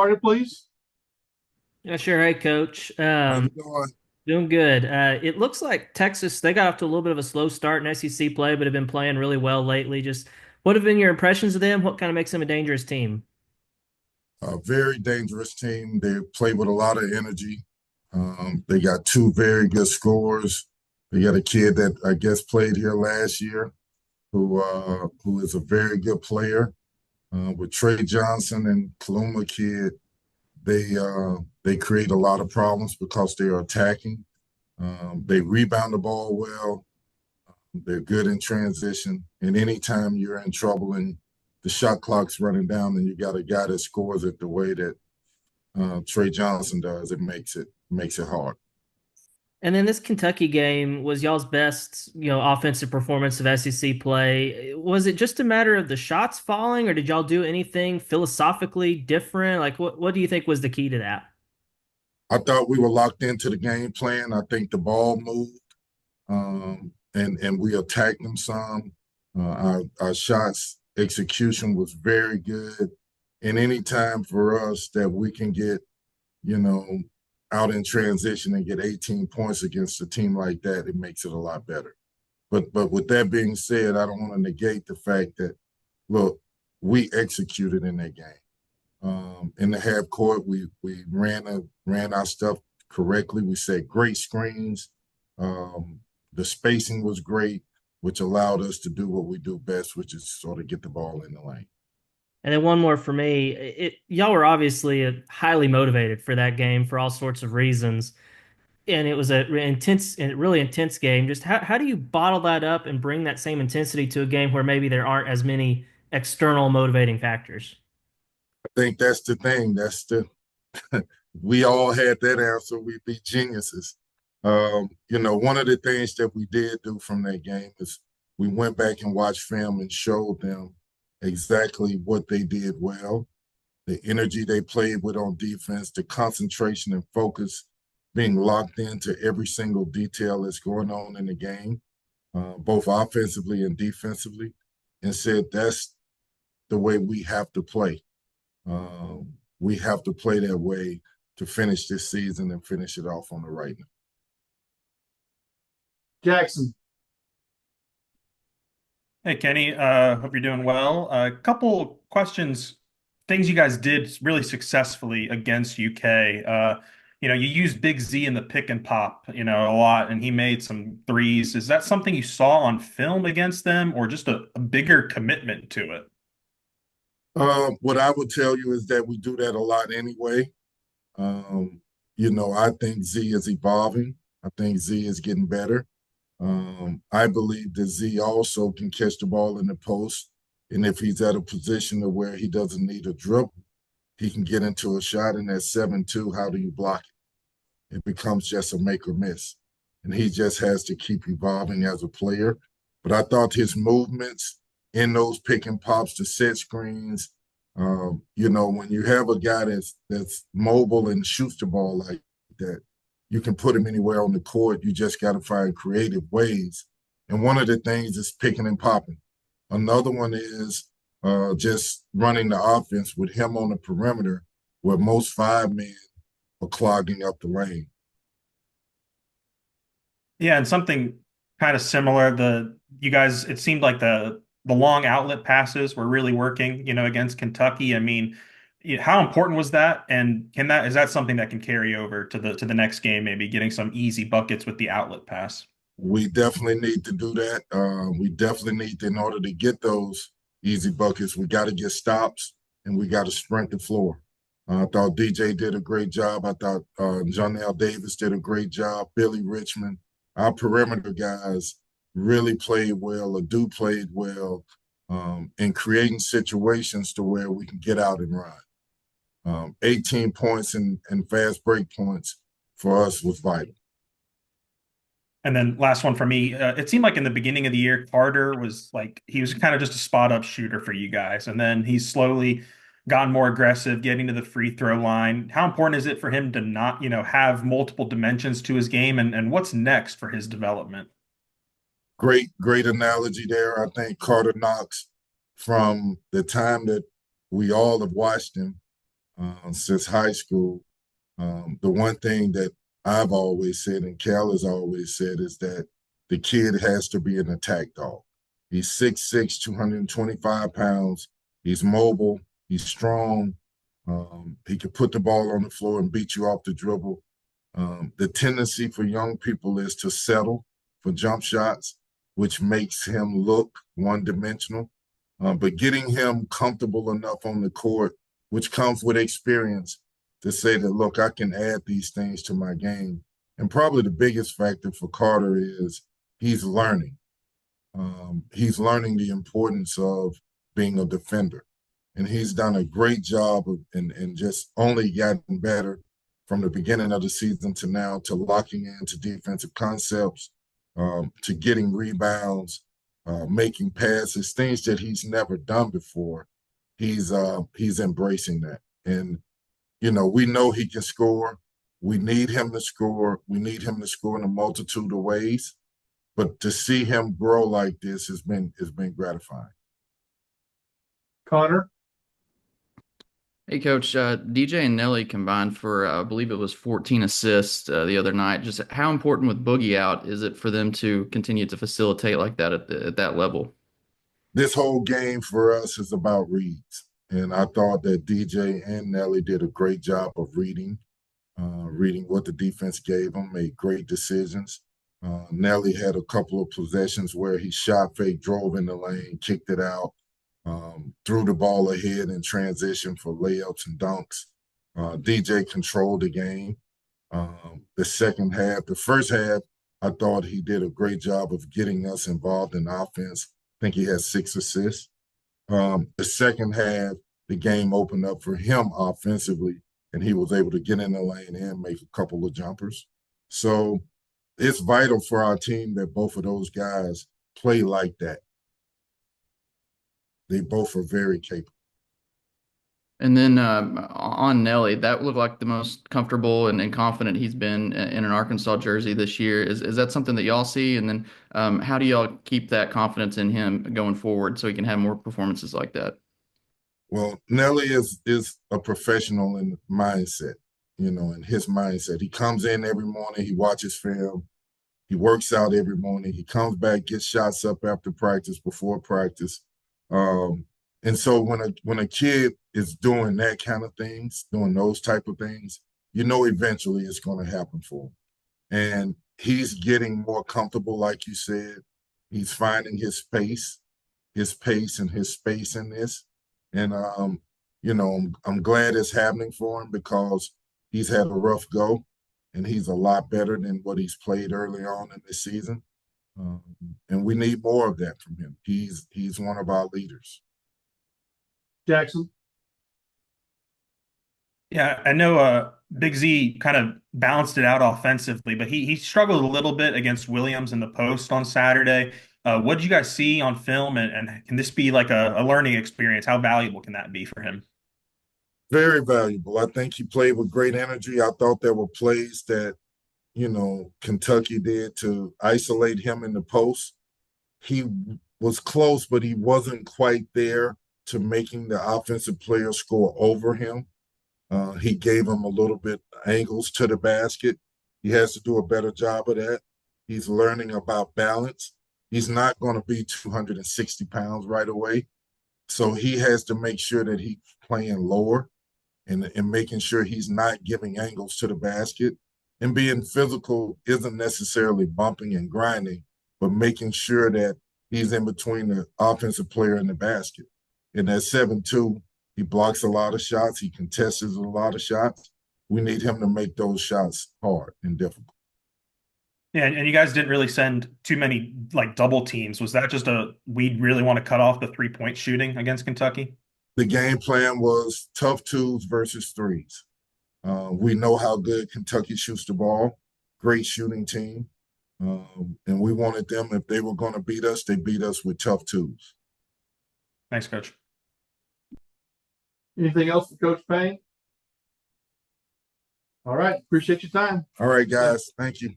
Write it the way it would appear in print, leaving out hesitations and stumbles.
started, please? Yeah, sure. Hey, Coach. How you doing? Doing good. It looks like Texas, they got off to a little bit of a slow start in SEC play, but have been playing really well lately. Just what have been your impressions of them? What kind of makes them a dangerous team? A very dangerous team. They play with a lot of energy. They got two very good scorers. They got a kid that I guess played here last year, who is a very good player. With Trey Johnson and Kaluma kid, they create a lot of problems because they are attacking. They rebound the ball well. They're good in transition. And anytime you're in trouble and the shot clock's running down and you got a guy that scores it the way that Trey Johnson does, it makes it hard. And then this Kentucky game was y'all's best, offensive performance of SEC play. Was it just a matter of the shots falling, or did y'all do anything philosophically different? Like, what do you think was the key to that? I thought we were locked into the game plan. I think the ball moved, and we attacked them some. Our shots execution was very good, and any time for us that we can get, you know, out in transition and get 18 points against a team like that, it makes it a lot better. But with that being said, I don't want to negate the fact that look, we executed in that game. In the half court, we ran our stuff correctly. We set great screens. The spacing was great, which allowed us to do what we do best, which is sort of get the ball in the lane. And then one more for me. Y'all were obviously highly motivated for that game for all sorts of reasons. And it was a really intense game. Just how do you bottle that up and bring that same intensity to a game where maybe there aren't as many external motivating factors? I think that's the thing. That's the we all had that answer. We'd be geniuses. One of the things that we did do from that game is we went back and watched film and showed them exactly what they did well, the energy they played with on defense, the concentration and focus, being locked into every single detail that's going on in the game, both offensively and defensively, and said that's the way we have to play. We have to play that way to finish this season and finish it off on the right note. Jackson. Hey, Kenny. Hope you're doing well. A couple questions, things you guys did really successfully against UK. You used Big Z in the pick and pop, a lot, and he made some threes. Is that something you saw on film against them, or just a bigger commitment to it? What I would tell you is that we do that a lot anyway. I think Z is evolving. I think Z is getting better. I believe that Z also can catch the ball in the post. And if he's at a position to where he doesn't need a dribble, he can get into a shot in that 7-2. How do you block it? It becomes just a make or miss. And he just has to keep evolving as a player. But I thought his movements in those pick and pops, the set screens, when you have a guy that's mobile and shoots the ball like that, you can put him anywhere on the court. You just got to find creative ways. And one of the things is picking and popping. Another one is just running the offense with him on the perimeter where most five men are clogging up the lane. Yeah, and something kind of similar. You guys, it seemed like the long outlet passes were really working, against Kentucky. I mean, how important was that? And is that something that can carry over to the next game, maybe getting some easy buckets with the outlet pass? We definitely need to do that. We definitely need to, in order to get those easy buckets, we got to get stops and we got to sprint the floor. I thought DJ did a great job. I thought Jonell Davis did a great job. Billy Richmond, our perimeter guys really played well. Adu played well in creating situations to where we can get out and run. 18 points and fast break points for us was vital. And then last one for me, it seemed like in the beginning of the year, Carter was like, he was kind of just a spot up shooter for you guys. And then he's slowly gotten more aggressive, getting to the free throw line. How important is it for him to not, have multiple dimensions to his game? And what's next for his development? Great analogy there. I think Carter Knox, from the time that we all have watched him, since high school. The one thing that I've always said, and Cal has always said, is that the kid has to be an attack dog. He's 6'6", 225 pounds. He's mobile. He's strong. He can put the ball on the floor and beat you off the dribble. The tendency for young people is to settle for jump shots, which makes him look one-dimensional. But getting him comfortable enough on the court, which comes with experience, to say that, look, I can add these things to my game. And probably the biggest factor for Carter is he's learning. He's learning the importance of being a defender. And he's done a great job of, and just only gotten better from the beginning of the season to now, to locking into defensive concepts, to getting rebounds, making passes, things that he's never done before. He's embracing that. And we know he can score. We need him to score. We need him to score in a multitude of ways. But to see him grow like this has been gratifying. Connor? Hey, Coach. DJ and Nelly combined for, I believe it was 14 assists the other night. Just how important with Boogie out is it for them to continue to facilitate like that at that level? This whole game for us is about reads. And I thought that DJ and Nelly did a great job of reading what the defense gave them, made great decisions. Nelly had a couple of possessions where he shot fake, drove in the lane, kicked it out, threw the ball ahead in transition for layups and dunks. DJ controlled the game. The first half, I thought he did a great job of getting us involved in offense. I think he had 6 assists. The second half, the game opened up for him offensively, and he was able to get in the lane and make a couple of jumpers. So it's vital for our team that both of those guys play like that. They both are very capable. And then on Nelly, that looked like the most comfortable and confident he's been in an Arkansas jersey this year. Is that something that y'all see? And then how do y'all keep that confidence in him going forward so he can have more performances like that? Well, Nelly is a professional in mindset, in his mindset. He comes in every morning, he watches film, he works out every morning, he comes back, gets shots up after practice, before practice. And so when a kid is doing that kind of things, doing those type of things, eventually it's going to happen for him. And he's getting more comfortable, like you said. He's finding his pace and his space in this. And, I'm glad it's happening for him because he's had a rough go and he's a lot better than what he's played early on in this season. And we need more of that from him. He's one of our leaders. Jackson? Yeah, I know Big Z kind of balanced it out offensively, but he struggled a little bit against Williams in the post on Saturday. What did you guys see on film, and can this be like a learning experience? How valuable can that be for him? Very valuable. I think he played with great energy. I thought there were plays that, Kentucky did to isolate him in the post. He was close, but he wasn't quite there to making the offensive player score over him. He gave him a little bit angles to the basket. He has to do a better job of that. He's learning about balance. He's not going to be 260 pounds right away. So he has to make sure that he's playing lower and making sure he's not giving angles to the basket. And being physical isn't necessarily bumping and grinding, but making sure that he's in between the offensive player and the basket. And at 7'2", he blocks a lot of shots. He contests a lot of shots. We need him to make those shots hard and difficult. Yeah, and you guys didn't really send too many like double teams. Was that just we really want to cut off the 3-point shooting against Kentucky? The game plan was tough 2s versus 3s. We know how good Kentucky shoots the ball. Great shooting team. And we wanted them, if they were going to beat us, they beat us with tough 2s. Thanks, Coach. Anything else for Coach Payne? All right. Appreciate your time. All right, guys. Thank you.